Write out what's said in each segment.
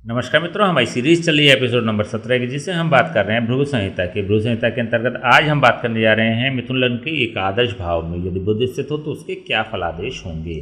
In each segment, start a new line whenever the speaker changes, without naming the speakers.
नमस्कार मित्रों, हमारी सीरीज चल रही है एपिसोड नंबर 17 की, जिससे हम बात कर रहे हैं भृगु संहिता की। भृगु संहिता के अंतर्गत आज हम बात करने जा रहे हैं मिथुन लग्न के एकादश भाव में यदि बुध स्थित हो तो उसके क्या फलादेश होंगे।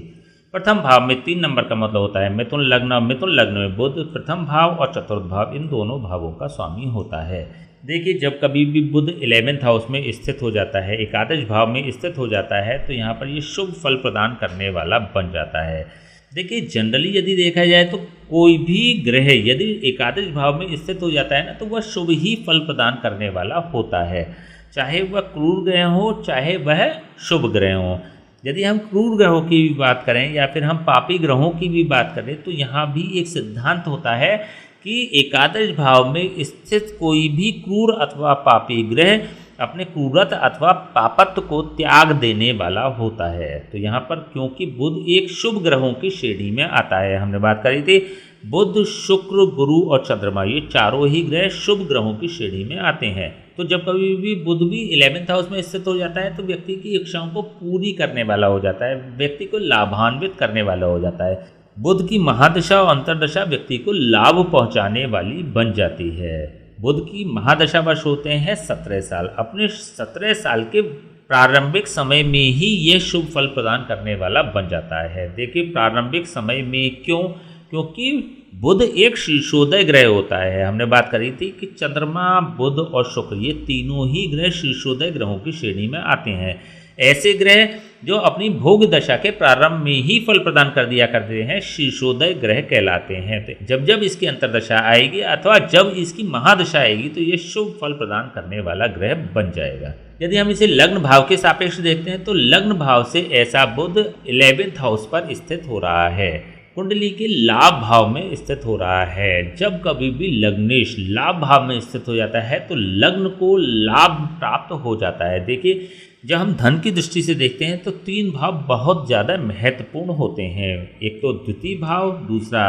प्रथम भाव में 3 नंबर का मतलब होता है मिथुन लग्न, और मिथुन लग्न में बुध प्रथम भाव और चतुर्थ भाव इन दोनों भावों का स्वामी होता है। देखिए, जब कभी भी बुध 11th हाउस में स्थित हो जाता है, एकादश भाव में स्थित हो जाता है, तो यहाँ पर ये शुभ फल प्रदान करने वाला बन जाता है। देखिए, जनरली यदि देखा जाए तो कोई भी ग्रह यदि एकादश भाव में स्थित हो जाता है ना, तो वह शुभ ही फल प्रदान करने वाला होता है, चाहे वह क्रूर ग्रह हो चाहे वह शुभ ग्रह हो। यदि हम क्रूर ग्रहों की भी बात करें या फिर हम पापी ग्रहों की भी बात करें, तो यहाँ भी एक सिद्धांत होता है कि एकादश भाव में स्थित कोई भी क्रूर अथवा पापी ग्रह अपने क्रूरत अथवा पापत्व को त्याग देने वाला होता है। तो यहाँ पर क्योंकि बुध एक शुभ ग्रहों की श्रेणी में आता है, हमने बात करी थी बुध, शुक्र, गुरु और चंद्रमा, ये चारों ही ग्रह शुभ ग्रहों की श्रेणी में आते हैं। तो जब कभी भी बुध भी 11th हाउस में स्थित हो जाता है तो व्यक्ति की इच्छाओं को पूरी करने वाला हो जाता है, व्यक्ति को लाभान्वित करने वाला हो जाता है। बुध की महादशा और अंतर्दशा व्यक्ति को लाभ पहुंचाने वाली बन जाती है। बुध की महादशा वर्ष होते हैं 17 साल। अपने 17 साल के प्रारंभिक समय में ही ये शुभ फल प्रदान करने वाला बन जाता है। देखिए, प्रारंभिक समय में क्यों? क्योंकि बुध एक शीर्षोदय ग्रह होता है। हमने बात करी थी कि चंद्रमा, बुध और शुक्र ये तीनों ही ग्रह शीर्षोदय ग्रहों की श्रेणी में आते हैं। ऐसे ग्रह जो अपनी भोग दशा के प्रारंभ में ही फल प्रदान कर दिया करते हैं शीर्षोदय ग्रह कहलाते हैं। तो जब जब इसकी अंतर्दशा आएगी अथवा जब इसकी महादशा आएगी तो ये शुभ फल प्रदान करने वाला ग्रह बन जाएगा। यदि हम इसे लग्न भाव के सापेक्ष देखते हैं तो लग्न भाव से ऐसा बुध 11th हाउस पर स्थित हो रहा है, कुंडली के लाभ भाव में स्थित हो रहा है। जब कभी भी लग्नेश लाभ भाव में स्थित हो जाता है तो लग्न को लाभ प्राप्त हो जाता है। देखिए, जब हम धन की दृष्टि से देखते हैं तो 3 भाव बहुत ज़्यादा महत्वपूर्ण होते हैं। एक तो द्वितीय भाव, दूसरा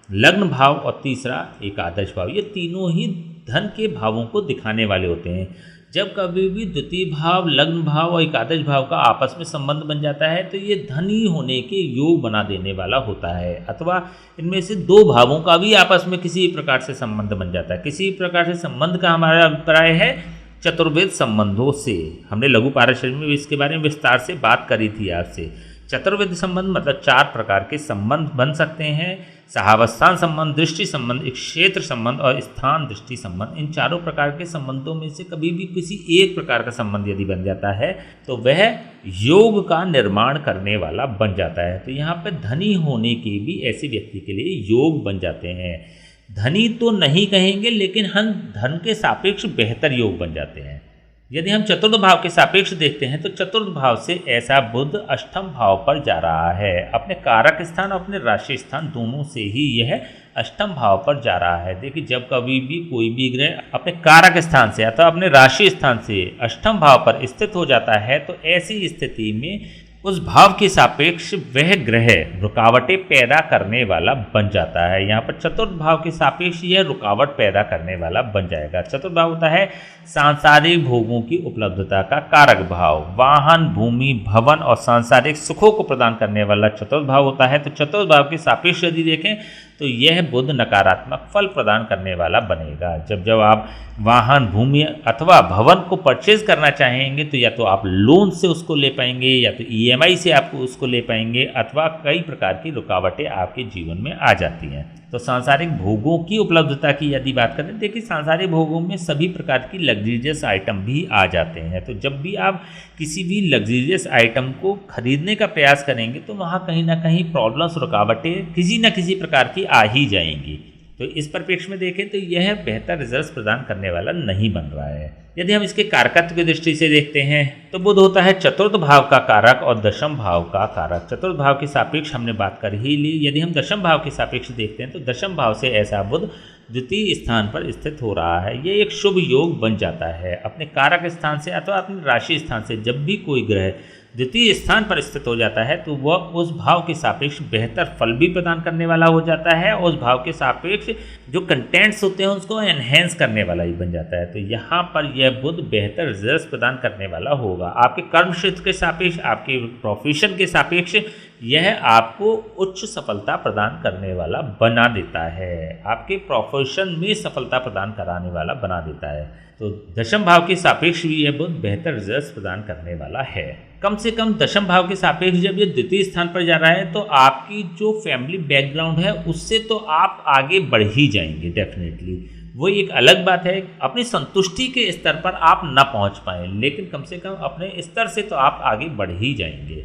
लग्न भाव और तीसरा एकादश भाव। ये तीनों ही धन के भावों को दिखाने वाले होते हैं। जब कभी भी द्वितीय भाव, लग्न भाव और एकादश भाव का आपस में संबंध बन जाता है तो ये धनी होने के योग बना देने वाला होता है, अथवा इनमें से 2 भावों का भी आपस में किसी प्रकार से संबंध बन जाता है। किसी प्रकार से संबंध का हमारा अभिप्राय है चतुर्वेद संबंधों से। हमने लघु पाराशर में इसके बारे में विस्तार से बात करी थी आपसे। चतुर्वेद संबंध मतलब 4 प्रकार के संबंध बन सकते हैं: सहावस्थान संबंध, दृष्टि संबंध, क्षेत्र संबंध और स्थान दृष्टि संबंध। इन चारों प्रकार के संबंधों में से कभी भी किसी एक प्रकार का संबंध यदि बन जाता है तो वह योग का निर्माण करने वाला बन जाता है। तो यहाँ पर धनी होने के भी ऐसे व्यक्ति के लिए योग बन जाते हैं। धनी तो नहीं कहेंगे, लेकिन हम धन के सापेक्ष बेहतर योग बन जाते हैं। यदि हम चतुर्थ भाव के सापेक्ष देखते हैं तो चतुर्थ भाव से ऐसा बुध अष्टम भाव पर जा रहा है। अपने कारक स्थान और अपने राशि स्थान दोनों से ही यह अष्टम भाव पर जा रहा है। देखिए, जब कभी भी कोई भी ग्रह अपने कारक स्थान से अथवा अपने राशि स्थान से अष्टम भाव पर स्थित हो जाता है तो ऐसी स्थिति में उस भाव के सापेक्ष वह ग्रह रुकावटें पैदा करने वाला बन जाता है। यहाँ पर चतुर्थ भाव के सापेक्ष यह रुकावट पैदा करने वाला बन जाएगा। चतुर्थ भाव होता है सांसारिक भोगों की उपलब्धता का कारक भाव। वाहन, भूमि, भवन और सांसारिक सुखों को प्रदान करने वाला चतुर्थ भाव होता है। तो चतुर्थ भाव के सापेक्ष यदि देखें तो यह बुध नकारात्मक फल प्रदान करने वाला बनेगा। जब जब आप वाहन, भूमि अथवा भवन को परचेज करना चाहेंगे तो या तो आप लोन से उसको ले पाएंगे या तो EMI से आपको उसको ले पाएंगे, अथवा कई प्रकार की रुकावटें आपके जीवन में आ जाती हैं। तो सांसारिक भोगों की उपलब्धता की यदि बात करें, देखिए सांसारिक भोगों में सभी प्रकार की लग्जरियस आइटम भी आ जाते हैं। तो जब भी आप किसी भी लग्जरियस आइटम को खरीदने का प्रयास करेंगे तो वहाँ कहीं ना कहीं प्रॉब्लम्स, रुकावटें किसी न किसी प्रकार की आ ही जाएंगी। तो इस परिप्रेक्ष्य में देखें तो यह बेहतर रिजल्ट प्रदान करने वाला नहीं बन रहा है। यदि हम इसके कारकत्व की दृष्टि से देखते हैं तो बुध होता है चतुर्थ भाव का कारक और दशम भाव का कारक। चतुर्थ भाव के सापेक्ष हमने बात कर ही ली। यदि हम दशम भाव के सापेक्ष देखते हैं तो दशम भाव से ऐसा बुध द्वितीय स्थान पर स्थित हो रहा है। ये एक शुभ योग बन जाता है। अपने कारक स्थान से अथवा अपने राशि स्थान से जब भी कोई ग्रह द्वितीय स्थान पर स्थित हो जाता है तो वह उस भाव के सापेक्ष बेहतर फल भी प्रदान करने वाला हो जाता है और उस भाव के सापेक्ष जो कंटेंट्स होते हैं उसको एनहेंस करने वाला ही बन जाता है। तो यहाँ पर यह बुध बेहतर रिजल्ट प्रदान करने वाला होगा। आपके कर्म क्षेत्र के सापेक्ष, आपके प्रोफेशन के सापेक्ष यह आपको उच्च सफलता प्रदान करने वाला बना देता है, आपके प्रोफेशन में सफलता प्रदान कराने वाला बना देता है। तो दशम भाव के सापेक्ष भी यह बुध बेहतर रिजल्ट्स प्रदान करने वाला है। कम से कम दशम भाव के सापेक्ष जब ये द्वितीय स्थान पर जा रहा है तो आपकी जो फैमिली बैकग्राउंड है उससे तो आप आगे बढ़ ही जाएंगे डेफिनेटली। वो एक अलग बात है, अपनी संतुष्टि के स्तर पर आप ना पहुंच पाए, लेकिन कम से कम अपने स्तर से तो आप आगे बढ़ ही जाएंगे।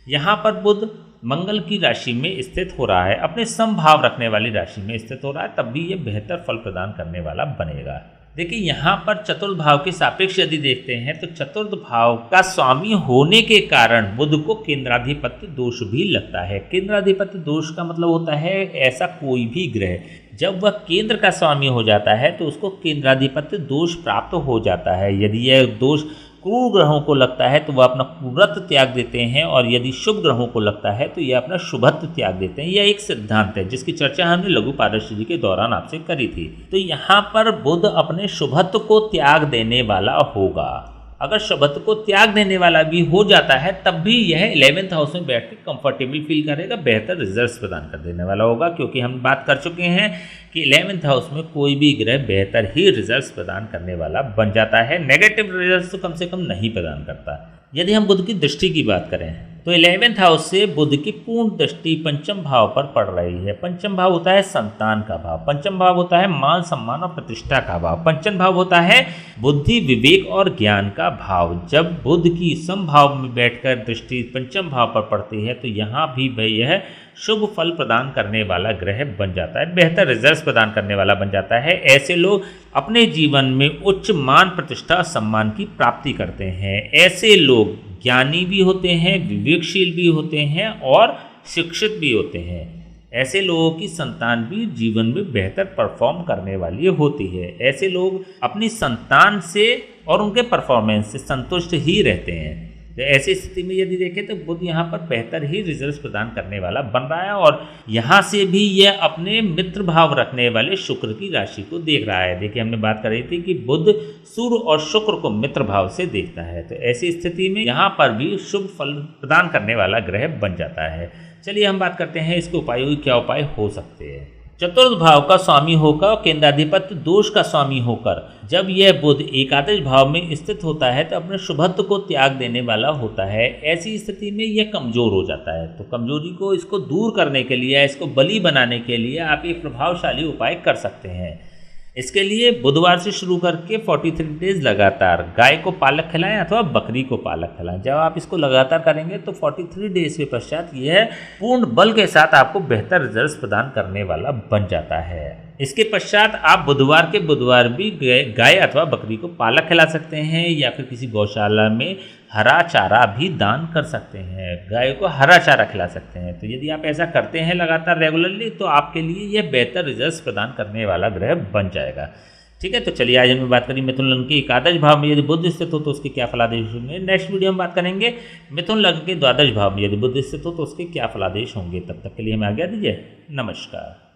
यहाँ पर बुध मंगल की राशि में स्थित हो रहा है, अपने समभाव रखने वाली राशि में स्थित हो रहा है, तब भी ये बेहतर फल प्रदान करने वाला बनेगा। देखिए यहाँ पर चतुर्थ भाव के सापेक्ष यदि देखते हैं तो चतुर्थ भाव का स्वामी होने के कारण बुध को केंद्राधिपत्य दोष भी लगता है। केंद्राधिपत्य दोष का मतलब होता है ऐसा कोई भी ग्रह जब वह केंद्र का स्वामी हो जाता है तो उसको केंद्राधिपत्य दोष प्राप्त हो जाता है। यदि यह दोष क्रूर ग्रहों को लगता है तो वह अपना क्रूरत्व त्याग देते हैं, और यदि शुभ ग्रहों को लगता है तो यह अपना शुभत्व त्याग देते हैं। यह एक सिद्धांत है जिसकी चर्चा हमने लघु पारदर्शी के दौरान आपसे करी थी। तो यहाँ पर बुध अपने शुभत्व को त्याग देने वाला होगा। अगर शुभत्व को त्याग देने वाला भी हो जाता है तब भी यह 11th हाउस में बैठ के कंफर्टेबल फील करेगा, बेहतर रिजल्ट्स प्रदान कर देने वाला होगा, क्योंकि हम बात कर चुके हैं कि 11th हाउस में कोई भी ग्रह बेहतर ही रिजल्ट्स प्रदान करने वाला बन जाता है, नेगेटिव रिजल्ट्स तो कम से कम नहीं प्रदान करता। यदि हम बुध की दृष्टि की बात करें तो 11th हाउस से बुध की पूर्ण दृष्टि पंचम भाव पर पड़ रही है। पंचम भाव होता है संतान का भाव, पंचम भाव होता है मान सम्मान और प्रतिष्ठा का भाव, पंचम भाव होता है बुद्धि विवेक और ज्ञान का भाव। जब बुध की समभाव में बैठकर दृष्टि पंचम भाव पर पड़ती है तो यहाँ भी यह शुभ फल प्रदान करने वाला ग्रह बन जाता है, बेहतर रिजल्ट्स प्रदान करने वाला बन जाता है। ऐसे लोग अपने जीवन में उच्च मान प्रतिष्ठा सम्मान की प्राप्ति करते हैं। ऐसे लोग ज्ञानी भी होते हैं, विवेकशील भी होते हैं और शिक्षित भी होते हैं। ऐसे लोगों की संतान भी जीवन में बेहतर परफॉर्म करने वाली होती है। ऐसे लोग अपनी संतान से और उनके परफॉर्मेंस से संतुष्ट ही रहते हैं। तो ऐसी स्थिति में यदि देखें तो बुध यहाँ पर बेहतर ही रिजल्ट्स प्रदान करने वाला बन रहा है, और यहाँ से भी यह अपने मित्र भाव रखने वाले शुक्र की राशि को देख रहा है। देखिए हमने बात कर रही थी कि बुध सूर्य और शुक्र को मित्र भाव से देखता है, तो ऐसी स्थिति में यहाँ पर भी शुभ फल प्रदान करने वाला ग्रह बन जाता है। चलिए हम बात करते हैं इसके उपायों, क्या उपाय हो सकते हैं। चतुर्थ भाव का स्वामी होकर और केंद्राधिपत्य दोष का स्वामी होकर जब यह बुध एकादश भाव में स्थित होता है तो अपने शुभत्व को त्याग देने वाला होता है। ऐसी स्थिति में यह कमजोर हो जाता है। तो कमजोरी को इसको दूर करने के लिए, इसको बली बनाने के लिए आप एक प्रभावशाली उपाय कर सकते हैं। इसके लिए बुधवार से शुरू करके 43 डेज लगातार गाय को पालक खिलाएं अथवा बकरी को पालक खिलाएं। जब आप इसको लगातार करेंगे तो 43 डेज के पश्चात यह पूर्ण बल के साथ आपको बेहतर रिजल्ट्स प्रदान करने वाला बन जाता है। इसके पश्चात आप बुधवार के बुधवार भी गाय अथवा बकरी को पालक खिला सकते हैं, या फिर किसी गौशाला में हरा चारा भी दान कर सकते हैं, गाय को हरा चारा खिला सकते हैं। तो यदि आप ऐसा करते हैं लगातार रेगुलरली तो आपके लिए यह बेहतर रिजल्ट्स प्रदान करने वाला ग्रह बन जाएगा। ठीक है, तो चलिए आज हमने बात करी मिथुन लग्न के एकादश भाव में यदि बुध स्थित हो तो उसके क्या फलादेश होंगे। नेक्स्ट वीडियो हम बात करेंगे मिथुन लग्न के द्वादश भाव में यदि बुध स्थित हो तो उसके क्या फलादेश होंगे। तब तक के लिए हमें आज्ञा दीजिए, नमस्कार।